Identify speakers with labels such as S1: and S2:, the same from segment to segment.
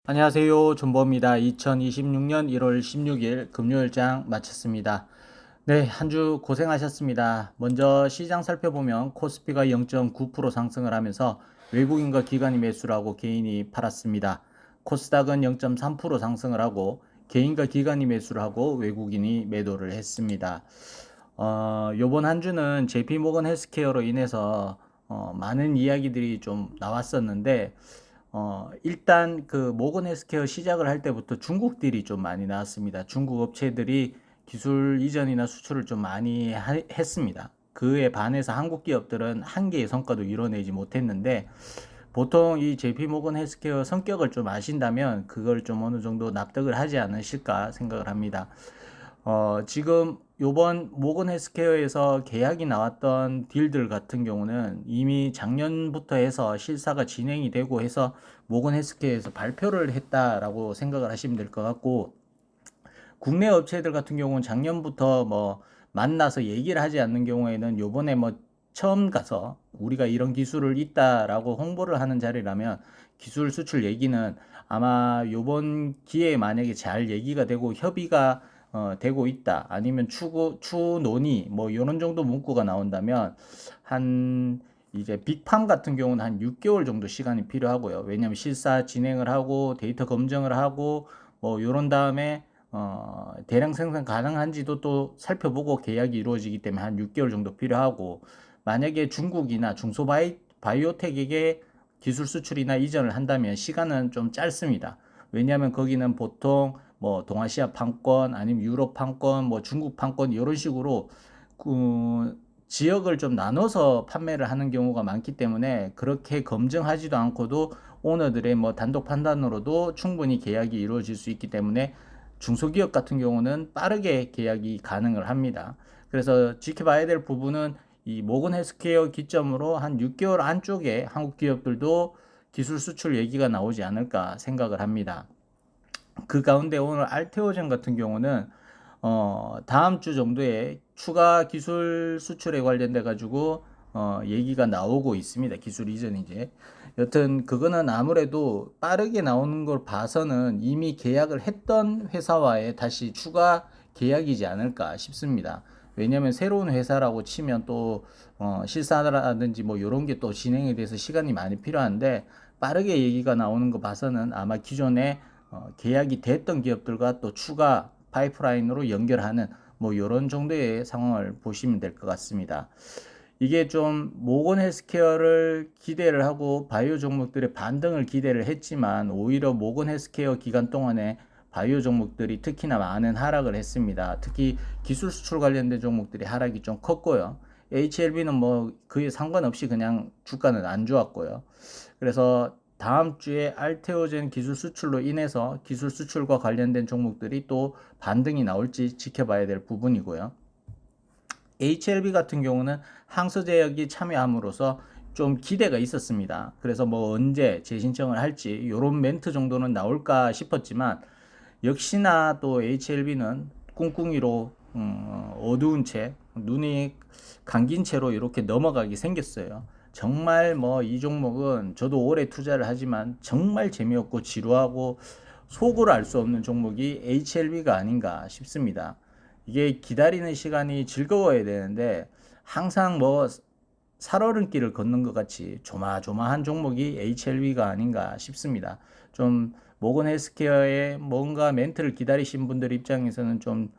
S1: 안녕하세요. 존버입니다. 2026년 1월 16일 금요일장 마쳤습니다. 네, 한 주 고생하셨습니다. 먼저 시장 살펴보면 코스피가 0.9% 상승을 하면서 외국인과 기관이 매수를 하고 개인이 팔았습니다. 코스닥은 0.3% 상승을 하고 개인과 기관이 매수를 하고 외국인이 매도를 했습니다. 요번 한 주는 JP모건 헬스케어로 인해서 많은 이야기들이 좀 나왔었는데 일단 그 모건 헬스케어 시작을 할 때부터 중국 딜이 좀 많이 나왔습니다. 중국 업체들이 기술 이전이나 수출을 좀 많이 했습니다. 그에 반해서 한국 기업들은 한 개의 성과도 이뤄내지 못했는데 보통 이 JP 모건 헬스케어 성격을 좀 아신다면 그걸 좀 어느 정도 납득을 하지 않으실까 생각을 합니다. 지금 요번 모건 헬스케어에서 계약이 나왔던 딜들 같은 경우는 이미 작년부터 해서 실사가 진행이 되고 해서 모건 헬스케어에서 발표를 했다라고 생각을 하시면 될 것 같고, 국내 업체들 같은 경우는 작년부터 뭐 만나서 얘기를 하지 않는 경우에는 요번에 뭐 처음 가서 우리가 이런 기술을 있다라고 홍보를 하는 자리라면 기술 수출 얘기는 아마 요번 기회에 만약에 잘 얘기가 되고 협의가 되고 있다, 아니면 추 논의 뭐 이런 정도 문구가 나온다면 한 이제 빅팜 같은 경우는 한 6개월 정도 시간이 필요하고요. 왜냐하면 실사 진행을 하고 데이터 검증을 하고 뭐 이런 다음에 대량 생산 가능한지도 또 살펴보고 계약이 이루어지기 때문에 한 6개월 정도 필요하고, 만약에 중국이나 바이오텍에게 기술 수출이나 이전을 한다면 시간은 좀 짧습니다. 왜냐하면 거기는 보통 뭐 동아시아 판권 아니면 유럽 판권 뭐 중국 판권 이런 식으로 지역을 좀 나눠서 판매를 하는 경우가 많기 때문에 그렇게 검증하지도 않고도 오너들의 뭐 단독 판단으로도 충분히 계약이 이루어질 수 있기 때문에 중소기업 같은 경우는 빠르게 계약이 가능을 합니다. 그래서 지켜봐야 될 부분은 이 모건 헬스케어 기점으로 한 6개월 안쪽에 한국 기업들도 기술 수출 얘기가 나오지 않을까 생각을 합니다. 그 가운데 오늘 알테오젠 같은 경우는 다음 주 정도에 추가 기술 수출에 관련돼 가지고 얘기가 나오고 있습니다. 기술 이전 이제. 여튼 그거는 아무래도 빠르게 나오는 걸 봐서는 이미 계약을 했던 회사와의 다시 추가 계약이지 않을까 싶습니다. 왜냐하면 새로운 회사라고 치면 또 실사라든지 뭐 이런 게 또 진행에 대해서 시간이 많이 필요한데, 빠르게 얘기가 나오는 거 봐서는 아마 기존에 계약이 됐던 기업들과 또 추가 파이프라인으로 연결하는 뭐 이런 정도의 상황을 보시면 될 것 같습니다. 이게 좀 모건 헬스케어를 기대를 하고 바이오 종목들의 반등을 기대를 했지만 오히려 모건 헬스케어 기간 동안에 바이오 종목들이 특히나 많은 하락을 했습니다. 특히 기술 수출 관련된 종목들이 하락이 좀 컸고요. HLB는 뭐 그에 상관없이 그냥 주가는 안 좋았고요. 그래서 다음 주에 알테오젠 기술 수출로 인해서 기술 수출과 관련된 종목들이 또 반등이 나올지 지켜봐야 될 부분이고요. HLB 같은 경우는 항소제약이 참여함으로써 좀 기대가 있었습니다. 그래서 뭐 언제 재신청을 할지 이런 멘트 정도는 나올까 싶었지만 역시나 또 HLB는 꿍꿍이로 어두운 채, 눈이 감긴 채로 이렇게 넘어가게 생겼어요. 정말 뭐 이 종목은 저도 오래 투자를 하지만 정말 재미없고 지루하고 속을 알 수 없는 종목이 HLB가 아닌가 싶습니다. 이게 기다리는 시간이 즐거워야 되는데 항상 뭐 살얼음길을 걷는 것 같이 조마조마한 종목이 HLB가 아닌가 싶습니다. 좀 모건 헬스케어의 뭔가 멘트를 기다리신 분들 입장에서는 좀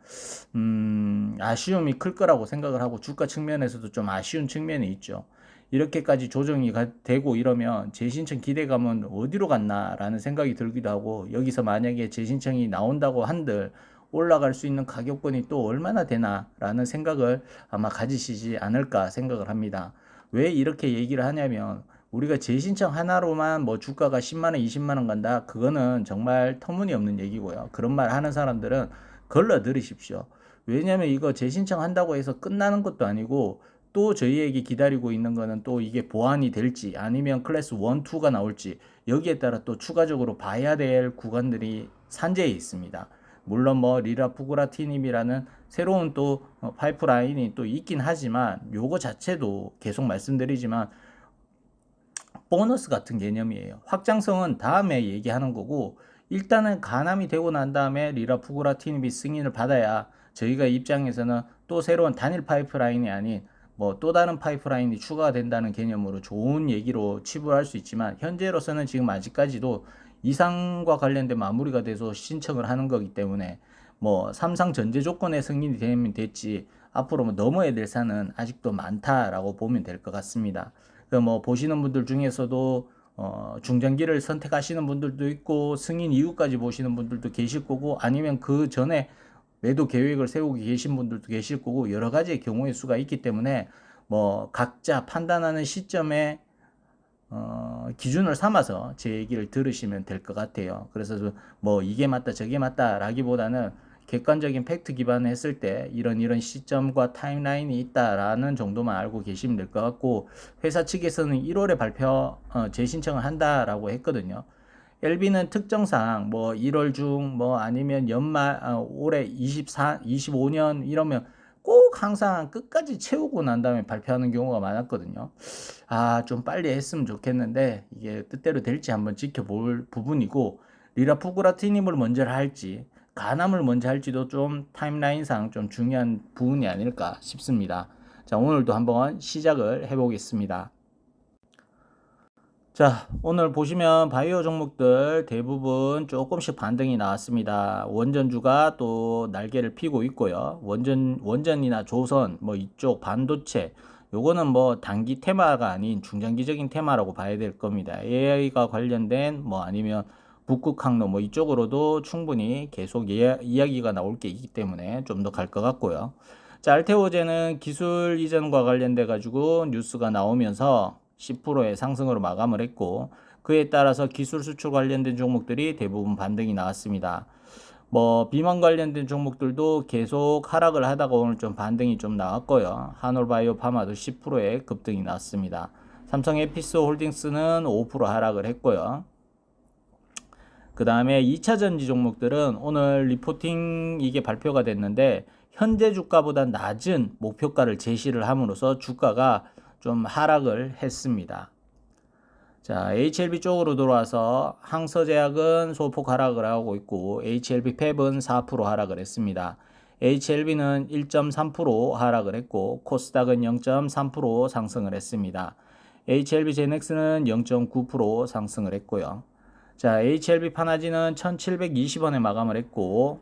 S1: 아쉬움이 클 거라고 생각을 하고, 주가 측면에서도 좀 아쉬운 측면이 있죠. 이렇게까지 조정이 되고 이러면 재신청 기대감은 어디로 갔나라는 생각이 들기도 하고, 여기서 만약에 재신청이 나온다고 한들 올라갈 수 있는 가격권이 또 얼마나 되나라는 생각을 아마 가지시지 않을까 생각을 합니다. 왜 이렇게 얘기를 하냐면 우리가 재신청 하나로만 뭐 주가가 10만 원, 20만 원 간다. 그거는 정말 터무니없는 얘기고요. 그런 말 하는 사람들은 걸러 들으십시오. 왜냐면 이거 재신청 한다고 해서 끝나는 것도 아니고 또 저희에게 기다리고 있는 거는 또 이게 보완이 될지 아니면 클래스 1, 2가 나올지 여기에 따라 또 추가적으로 봐야 될 구간들이 산재해 있습니다. 물론 뭐 리라푸그라티님이라는 새로운 또 파이프라인이 또 있긴 하지만 요거 자체도 계속 말씀드리지만 보너스 같은 개념이에요. 확장성은 다음에 얘기하는 거고 일단은 가남이 되고 난 다음에 리라푸그라티닙이 승인을 받아야 저희가 입장에서는 또 새로운 단일 파이프라인이 아닌 뭐 또 다른 파이프라인이 추가가 된다는 개념으로 좋은 얘기로 치부할 수 있지만, 현재로서는 지금 아직까지도 이상과 관련된 마무리가 돼서 신청을 하는 거기 때문에 뭐 삼상 전제 조건에 승인이 되면 됐지, 앞으로 뭐 넘어야 될 산은 아직도 많다라고 보면 될 것 같습니다. 그 뭐 보시는 분들 중에서도 중장기를 선택하시는 분들도 있고 승인 이후까지 보시는 분들도 계실 거고, 아니면 그 전에 매도 계획을 세우고 계신 분들도 계실 거고, 여러 가지의 경우의 수가 있기 때문에 뭐 각자 판단하는 시점에 기준을 삼아서 제 얘기를 들으시면 될 것 같아요. 그래서 뭐 이게 맞다 저게 맞다 라기보다는 객관적인 팩트 기반을 했을 때 이런 시점과 타임라인이 있다라는 정도만 알고 계시면 될 것 같고, 회사 측에서는 1월에 발표 재신청을 한다라고 했거든요. LB는 특정상 뭐 1월 중 뭐 아니면 연말 올해 25년 이러면 꼭 항상 끝까지 채우고 난 다음에 발표하는 경우가 많았거든요. 좀 빨리 했으면 좋겠는데 이게 뜻대로 될지 한번 지켜볼 부분이고, 리라푸그라티님을 먼저 할지 가남을 먼저 할지도 좀 타임라인상 좀 중요한 부분이 아닐까 싶습니다. 자, 오늘도 한번 시작을 해보겠습니다. 자, 오늘 보시면 바이오 종목들 대부분 조금씩 반등이 나왔습니다. 원전주가 또 날개를 피고 있고요. 원전이나 조선, 뭐 이쪽 반도체, 요거는 뭐 단기 테마가 아닌 중장기적인 테마라고 봐야 될 겁니다. AI가 관련된 뭐 아니면 북극 항로 뭐 이쪽으로도 충분히 계속 이야기가 나올 게 있기 때문에 좀 더 갈 것 같고요. 자, 알테오제는 기술 이전과 관련돼 가지고 뉴스가 나오면서 10%의 상승으로 마감을 했고, 그에 따라서 기술 수출 관련된 종목들이 대부분 반등이 나왔습니다. 뭐 비만 관련된 종목들도 계속 하락을 하다가 오늘 좀 반등이 좀 나왔고요. 한올바이오 파마도 10%의 급등이 나왔습니다. 삼성 에피스 홀딩스는 5% 하락을 했고요. 그 다음에 2차 전지 종목들은 오늘 리포팅 이게 발표가 됐는데, 현재 주가보다 낮은 목표가를 제시를 함으로써 주가가 좀 하락을 했습니다. 자, HLB 쪽으로 들어와서 항서제약은 소폭 하락을 하고 있고, HLB 팹은 4% 하락을 했습니다. HLB는 1.3% 하락을 했고, 코스닥은 0.3% 상승을 했습니다. HLB 제넥스는 0.9% 상승을 했고요. 자, HLB 파나지는 1720원에 마감을 했고,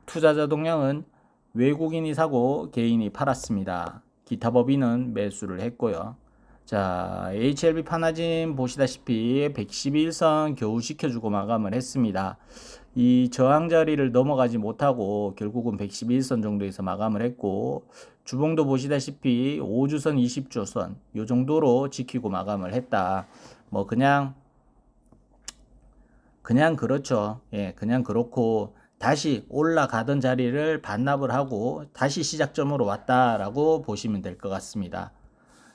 S1: 투자자 동향은 외국인이 사고 개인이 팔았습니다. 기타 법인은 매수를 했고요. 자, HLB 파나진 보시다시피 111선 겨우 지켜주고 마감을 했습니다. 이 저항 자리를 넘어가지 못하고 결국은 111선 정도에서 마감을 했고, 주봉도 보시다시피 5주선, 20주선 요 정도로 지키고 마감을 했다. 뭐 그냥 그렇죠. 예, 그냥 그렇고 다시 올라가던 자리를 반납을 하고 다시 시작점으로 왔다라고 보시면 될 것 같습니다.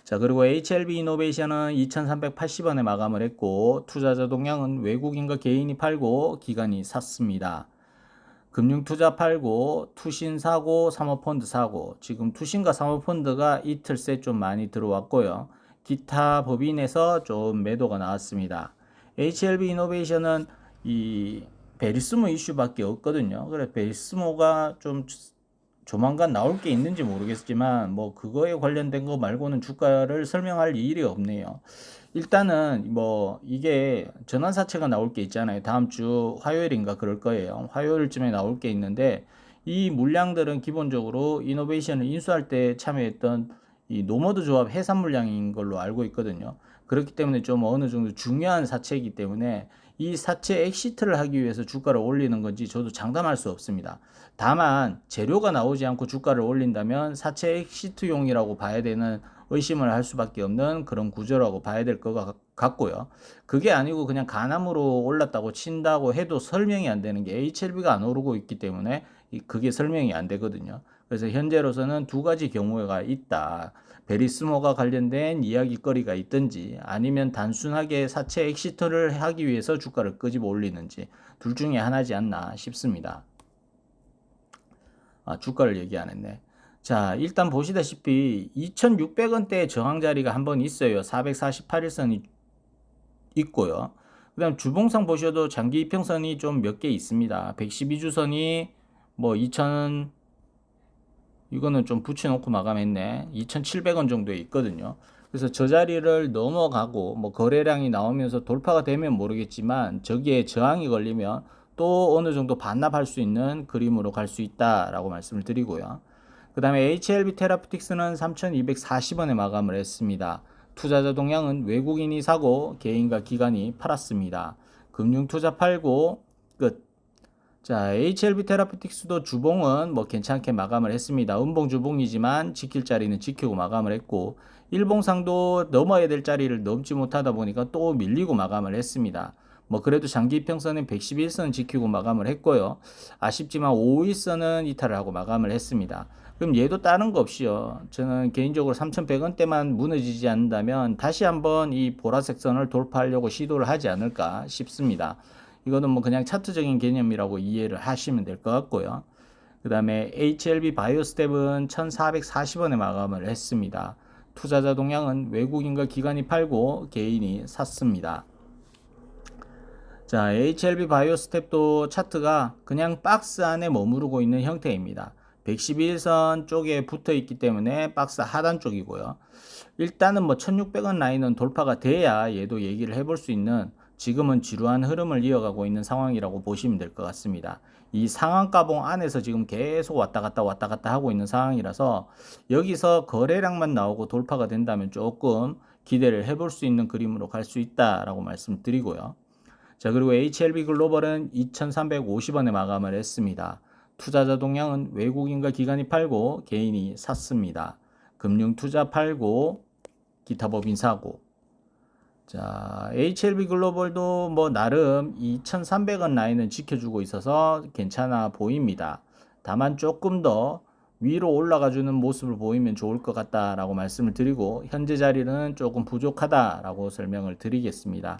S1: 자, 그리고 HLB 이노베이션은 2380원에 마감을 했고, 투자자 동향은 외국인과 개인이 팔고 기관이 샀습니다. 금융투자 팔고 투신 사고 사모펀드 사고, 지금 투신과 사모펀드가 이틀 새 좀 많이 들어왔고요. 기타 법인에서 좀 매도가 나왔습니다. HLB 이노베이션은 이 베리스모 이슈밖에 없거든요. 그래 베리스모가 좀 조만간 나올 게 있는지 모르겠지만 뭐 그거에 관련된 거 말고는 주가를 설명할 일이 없네요. 일단은 뭐 이게 전환사채가 나올 게 있잖아요. 다음 주 화요일인가 그럴 거예요. 화요일쯤에 나올 게 있는데, 이 물량들은 기본적으로 이노베이션을 인수할 때 참여했던 이 노머드 조합 해산 물량인 걸로 알고 있거든요. 그렇기 때문에 좀 어느 정도 중요한 사채이기 때문에 이 사채 엑시트를 하기 위해서 주가를 올리는 건지 저도 장담할 수 없습니다. 다만 재료가 나오지 않고 주가를 올린다면 사채 엑시트용이라고 봐야 되는, 의심을 할 수밖에 없는 그런 구조라고 봐야 될 것 같고요. 그게 아니고 그냥 가남으로 올랐다고 친다고 해도 설명이 안 되는 게 HLB가 안 오르고 있기 때문에 그게 설명이 안 되거든요. 그래서 현재로서는 두 가지 경우가 있다. 베리스모가 관련된 이야기거리가 있든지, 아니면 단순하게 사채 엑시트를 하기 위해서 주가를 끄집어 올리는지, 둘 중에 하나지 않나 싶습니다. 주가를 얘기 안 했네. 자, 일단 보시다시피 2600원대의 저항 자리가 한번 있어요. 448일선이 있고요. 그다음 주봉상 보셔도 장기 이평선이 좀 몇 개 있습니다. 112주선이 뭐 2000 이거는 좀 붙여놓고 마감했네. 2,700원 정도에 있거든요. 그래서 저 자리를 넘어가고 뭐 거래량이 나오면서 돌파가 되면 모르겠지만 저기에 저항이 걸리면 또 어느 정도 반납할 수 있는 그림으로 갈 수 있다라고 말씀을 드리고요. 그 다음에 HLB 테라피틱스는 3,240원에 마감을 했습니다. 투자자 동향은 외국인이 사고 개인과 기관이 팔았습니다. 금융투자 팔고 끝. 자, HLB 테라피틱스도 주봉은 뭐 괜찮게 마감을 했습니다. 음봉 주봉이지만 지킬 자리는 지키고 마감을 했고, 일봉상도 넘어야 될 자리를 넘지 못하다 보니까 또 밀리고 마감을 했습니다. 뭐 그래도 장기 이평선은 111선 지키고 마감을 했고요. 아쉽지만 5일선은 이탈을 하고 마감을 했습니다. 그럼 얘도 다른 거 없이요. 저는 개인적으로 3,100원대만 무너지지 않는다면 다시 한번 이 보라색 선을 돌파하려고 시도를 하지 않을까 싶습니다. 이거는 뭐 그냥 차트적인 개념이라고 이해를 하시면 될 것 같고요. 그 다음에 HLB 바이오스텝은 1440원에 마감을 했습니다. 투자자 동향은 외국인과 기관이 팔고 개인이 샀습니다. 자, HLB 바이오스텝도 차트가 그냥 박스 안에 머무르고 있는 형태입니다. 111선 쪽에 붙어 있기 때문에 박스 하단 쪽이고요. 일단은 뭐 1600원 라인은 돌파가 돼야 얘도 얘기를 해볼 수 있는 지금은 지루한 흐름을 이어가고 있는 상황이라고 보시면 될 것 같습니다. 이 상한가봉 안에서 지금 계속 왔다 갔다 하고 있는 상황이라서 여기서 거래량만 나오고 돌파가 된다면 조금 기대를 해볼 수 있는 그림으로 갈 수 있다라고 말씀드리고요. 자, 그리고 HLB 글로벌은 2350원에 마감을 했습니다. 투자자 동향은 외국인과 기관이 팔고 개인이 샀습니다. 금융투자 팔고 기타 법인 사고. 자, HLB 글로벌도 뭐 나름 2,300원 라인은 지켜주고 있어서 괜찮아 보입니다. 다만 조금 더 위로 올라가주는 모습을 보이면 좋을 것 같다라고 말씀을 드리고 현재 자리는 조금 부족하다라고 설명을 드리겠습니다.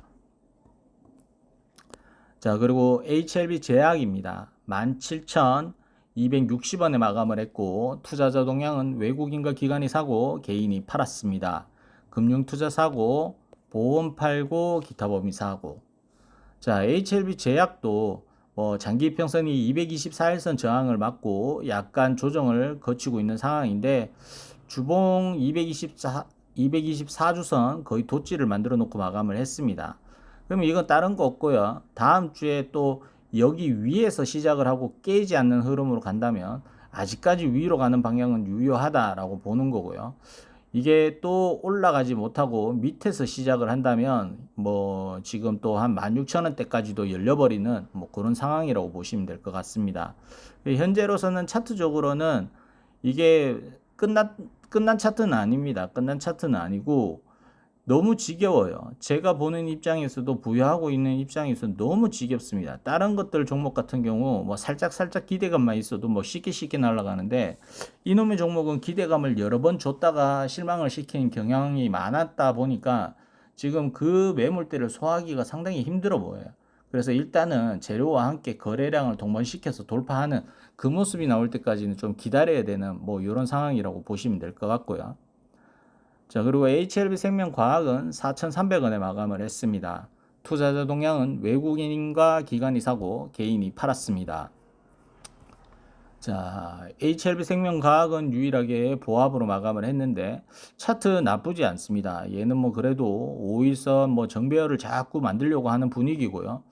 S1: 자, 그리고 HLB 제약입니다. 17,260원에 마감을 했고 투자자 동향은 외국인과 기관이 사고 개인이 팔았습니다. 금융투자 사고 보험 팔고 기타 법인 사고. 자, HLB 제약도 장기 이평선이 224일선 저항을 맞고 약간 조정을 거치고 있는 상황인데 주봉 224주선 거의 도치를 만들어 놓고 마감을 했습니다. 그러면 이건 다른 거 없고요. 다음 주에 또 여기 위에서 시작을 하고 깨지 않는 흐름으로 간다면 아직까지 위로 가는 방향은 유효하다라고 보는 거고요. 이게 또 올라가지 못하고 밑에서 시작을 한다면 뭐 지금 또 한 16,000원대까지도 열려버리는 뭐 그런 상황이라고 보시면 될 것 같습니다. 현재로서는 차트적으로는 이게 끝난 차트는 아닙니다. 끝난 차트는 아니고 너무 지겨워요. 제가 보는 입장에서도 부여하고 있는 입장에서 너무 지겹습니다. 다른 것들 종목 같은 경우 뭐 살짝 기대감만 있어도 뭐 쉽게 날아가는데 이놈의 종목은 기대감을 여러 번 줬다가 실망을 시키는 경향이 많았다 보니까 지금 그 매물대를 소화하기가 상당히 힘들어 보여요. 그래서 일단은 재료와 함께 거래량을 동반시켜서 돌파하는 그 모습이 나올 때까지는 좀 기다려야 되는 뭐 이런 상황이라고 보시면 될 것 같고요. 자, 그리고 HLB 생명과학은 4,300원에 마감을 했습니다. 투자자 동향은 외국인과 기관이 사고 개인이 팔았습니다. 자, HLB 생명과학은 유일하게 보합으로 마감을 했는데 차트 나쁘지 않습니다. 얘는 뭐 그래도 5일선 뭐 정배열을 자꾸 만들려고 하는 분위기고요.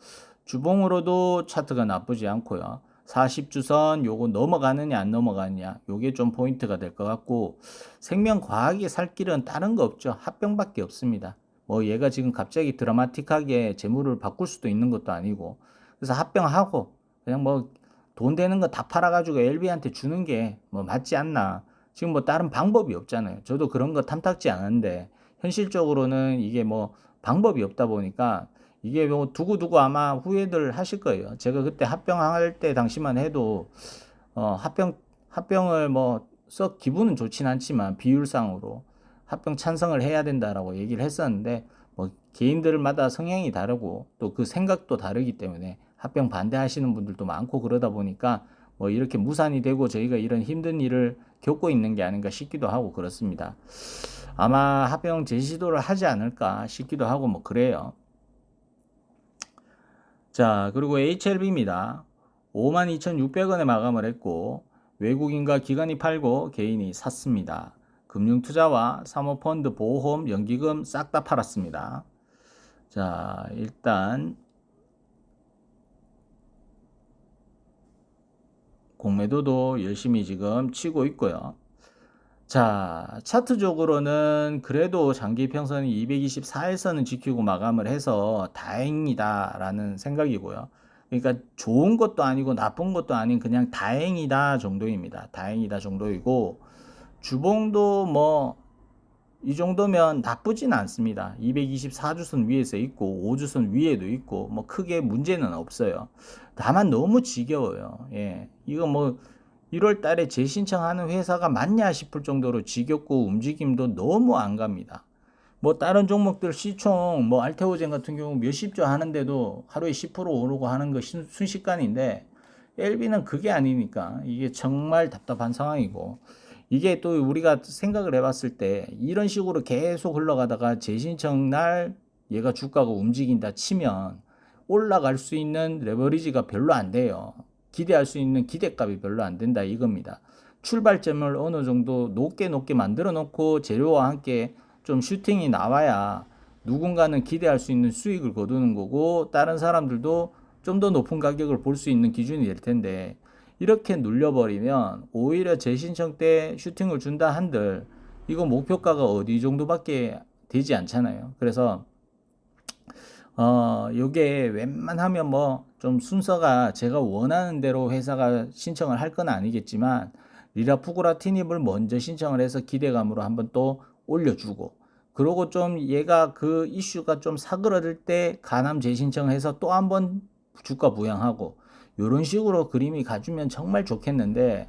S1: 주봉으로도 차트가 나쁘지 않고요. 40주선 요거 넘어가느냐 안 넘어가느냐 요게 좀 포인트가 될 것 같고 생명과학이 살 길은 다른 거 없죠. 합병밖에 없습니다. 뭐 얘가 지금 갑자기 드라마틱하게 재물을 바꿀 수도 있는 것도 아니고 그래서 합병하고 그냥 뭐 돈 되는 거 다 팔아가지고 LB한테 주는 게 뭐 맞지 않나. 지금 뭐 다른 방법이 없잖아요. 저도 그런 거 탐탁지 않은데 현실적으로는 이게 뭐 방법이 없다 보니까 이게 뭐 두고두고 아마 후회들 하실 거예요. 제가 그때 합병할 때 당시만 해도 합병을 뭐 썩 기분은 좋진 않지만 비율상으로 합병 찬성을 해야 된다라고 얘기를 했었는데 뭐 개인들마다 성향이 다르고 또 그 생각도 다르기 때문에 합병 반대하시는 분들도 많고 그러다 보니까 뭐 이렇게 무산이 되고 저희가 이런 힘든 일을 겪고 있는 게 아닌가 싶기도 하고 그렇습니다. 아마 합병 재시도를 하지 않을까 싶기도 하고 뭐 그래요. 자, 그리고 HLB입니다. 52,600원에 마감을 했고 외국인과 기관이 팔고 개인이 샀습니다. 금융투자와 사모펀드, 보험, 연기금 싹 다 팔았습니다. 자, 일단 공매도도 열심히 지금 치고 있고요. 자, 차트적으로는 그래도 장기 평선이 224에서는 지키고 마감을 해서 다행이다라는 생각이고요. 그러니까 좋은 것도 아니고 나쁜 것도 아닌 그냥 다행이다 정도입니다. 다행이다 정도이고 주봉도 뭐 이 정도면 나쁘진 않습니다. 224주선 위에서 있고 5주선 위에도 있고 뭐 크게 문제는 없어요. 다만 너무 지겨워요. 예. 이거 뭐 1월 달에 재신청하는 회사가 맞냐 싶을 정도로 지겹고 움직임도 너무 안 갑니다. 뭐 다른 종목들 시총 뭐 알테오젠 같은 경우 몇십 조 하는데도 하루에 10% 오르고 하는 거 순식간인데 LB는 그게 아니니까 이게 정말 답답한 상황이고 이게 또 우리가 생각을 해봤을 때 이런 식으로 계속 흘러가다가 재신청 날 얘가 주가가 움직인다 치면 올라갈 수 있는 레버리지가 별로 안 돼요. 기대할 수 있는 기대값이 별로 안 된다 이겁니다. 출발점을 어느 정도 높게 만들어 놓고 재료와 함께 좀 슈팅이 나와야 누군가는 기대할 수 있는 수익을 거두는 거고 다른 사람들도 좀 더 높은 가격을 볼 수 있는 기준이 될 텐데 이렇게 눌려버리면 오히려 재신청 때 슈팅을 준다 한들 이거 목표가가 어디 정도밖에 되지 않잖아요. 그래서 요게 웬만하면 뭐 좀 순서가 제가 원하는 대로 회사가 신청을 할 건 아니겠지만 리라푸그라티닙을 먼저 신청을 해서 기대감으로 한번 또 올려주고 그러고 좀 얘가 그 이슈가 좀 사그러들 때 가남 재신청해서 또 한번 주가 부양하고 요런 식으로 그림이 가주면 정말 좋겠는데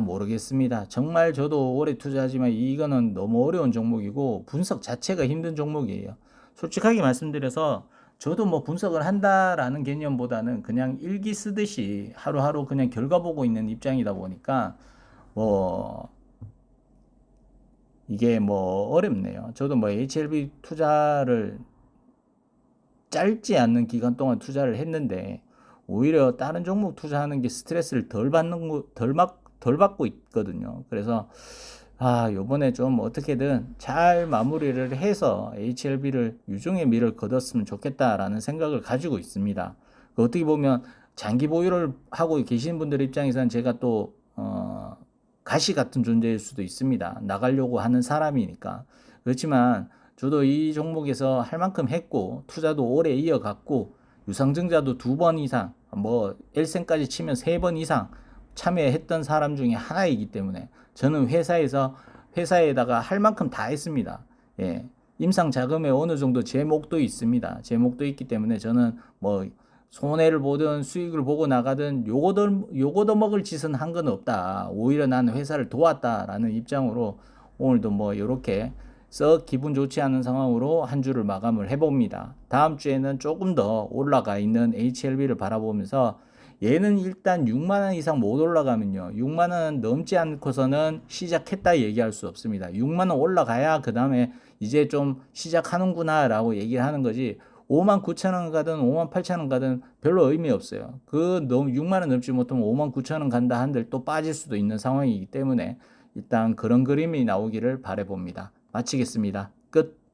S1: 모르겠습니다. 정말 저도 오래 투자하지만 이거는 너무 어려운 종목이고 분석 자체가 힘든 종목이에요. 솔직하게 말씀드려서 저도 뭐 분석을 한다라는 개념보다는 그냥 일기 쓰듯이 하루하루 그냥 결과 보고 있는 입장이다 보니까 뭐 이게 뭐 어렵네요. 저도 뭐 HLB 투자를 짧지 않는 기간 동안 투자를 했는데 오히려 다른 종목 투자하는 게 스트레스를 덜 받고 있거든요. 그래서 요번에 좀 어떻게든 잘 마무리를 해서 HLB를 유종의 미를 거뒀으면 좋겠다라는 생각을 가지고 있습니다. 어떻게 보면 장기 보유를 하고 계신 분들 입장에서는 제가 또 가시 같은 존재일 수도 있습니다. 나가려고 하는 사람이니까. 그렇지만 저도 이 종목에서 할 만큼 했고 투자도 오래 이어갔고 유상증자도 2번 이상 뭐 L생까지 치면 3번 이상 참여했던 사람 중에 하나이기 때문에 저는 회사에다가 할 만큼 다 했습니다. 예. 임상 자금에 어느 정도 제목도 있습니다. 제목도 있기 때문에 저는 뭐 손해를 보든 수익을 보고 나가든 요거도 먹을 짓은 한 건 없다. 오히려 나는 회사를 도왔다라는 입장으로 오늘도 뭐 이렇게 썩 기분 좋지 않은 상황으로 한 주를 마감을 해봅니다. 다음 주에는 조금 더 올라가 있는 HLB를 바라보면서 얘는 일단 6만원 이상 못 올라가면요 6만원 넘지 않고서는 시작했다 얘기할 수 없습니다. 6만원 올라가야 그 다음에 이제 좀 시작하는구나 라고 얘기를 하는 거지 5만 9천 원 가든 5만 8천 원 가든 별로 의미 없어요. 6만 원 넘지 못하면 5만 9천 원 간다 한들 또 빠질 수도 있는 상황이기 때문에 일단 그런 그림이 나오기를 바라봅니다. 마치겠습니다. 끝.